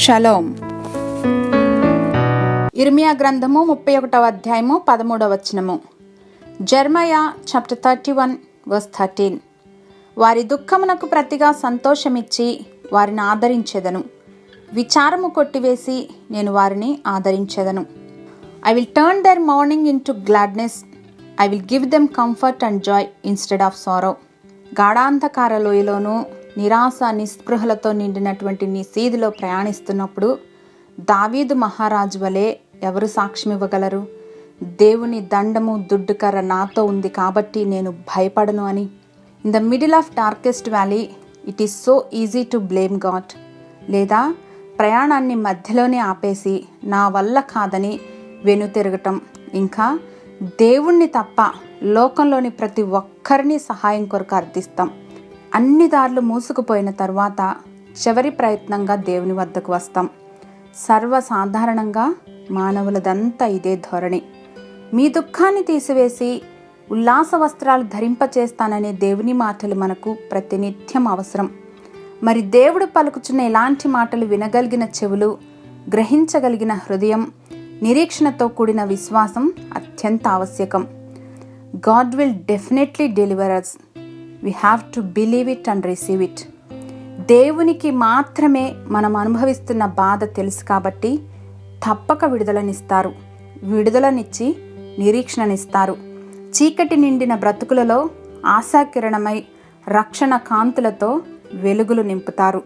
Shalom. ఇర్మియా గ్రంథము 31వ అధ్యాయము 13వ వచనము. Jeremiah chapter 31 verse 13. వారి దుఃఖమునకు ప్రతిగా సంతోషమిచ్చి వారిని ఆదరించెదను, విచారము కొట్టివేసి నేను వారిని ఆదరించెదను. I will turn their morning into gladness, I will give them comfort and joy instead of sorrow. గాఢాంధకార లోయలోనూ నిరాశ నిస్పృహలతో నిండినటువంటి నీ సీదిలో ప్రయాణిస్తున్నప్పుడు దావీదు మహారాజు వలె ఎవరు సాక్ష్యం ఇవ్వగలరు? దేవుని దండము దుడ్డుకర్ర నాతో ఉంది కాబట్టి నేను భయపడను అని. In the middle of darkest valley it is so easy to blame God. లేదా ప్రయాణాన్ని మధ్యలోనే ఆపేసి నా వల్ల కాదని వెనుతిరగటం, ఇంకా దేవుణ్ణి తప్ప లోకంలోని ప్రతి ఒక్కరిని సహాయం కొరకు అర్థిస్తాం. అన్ని దారులు మూసుకుపోయిన తర్వాత చివరి ప్రయత్నంగా దేవుని వద్దకు వస్తాం. సర్వసాధారణంగా మానవులదంతా ఇదే ధోరణి. మీ దుఃఖాన్ని తీసివేసి ఉల్లాస వస్త్రాలు ధరింపచేస్తాననే దేవుని మాటలు మనకు ప్రతినిత్యం అవసరం. మరి దేవుడు పలుకుచున్న ఇలాంటి మాటలు వినగలిగిన చెవులు, గ్రహించగలిగిన హృదయం, నిరీక్షణతో కూడిన విశ్వాసం అత్యంత ఆవశ్యకం. God will definitely deliver us. We have to believe it and receive it. దేవునికి మాత్రమే మనం అనుభవిస్తున్న బాధ తెలుసు కాబట్టి తప్పక విడుదలనిస్తారు. విడుదలనిచ్చి నిరీక్షణనిస్తారు. చీకటి నిండిన బ్రతుకులలో ఆశాకిరణమై రక్షణ కాంతులతో వెలుగులు నింపుతారు.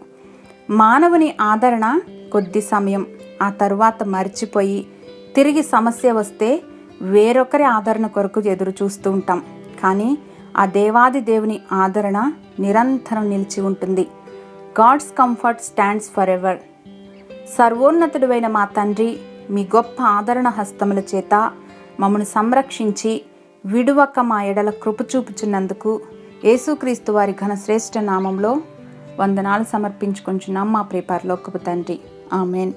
మానవుని ఆదరణ కొద్ది సమయం, ఆ తరువాత మర్చిపోయి తిరిగి సమస్య వస్తే వేరొకరి ఆదరణ కొరకు ఎదురు చూస్తూ ఉంటాం. కానీ ఆ దేవాది దేవుని ఆదరణ నిరంతరం నిలిచి ఉంటుంది. God's comfort stands for ever. సర్వోన్నతుడైన మా తండ్రి మీ గొప్ప ఆదరణ హస్తముల చేత మమ్మను సంరక్షించి విడువక మా ఎడల కృప చూపుచున్నందుకు యేసుక్రీస్తు వారి ఘనశ్రేష్ఠ నామంలో వందనాలు సమర్పించుకొంచున్నాం మా ప్రియ పరలోకపు తండ్రి. ఆమెన్.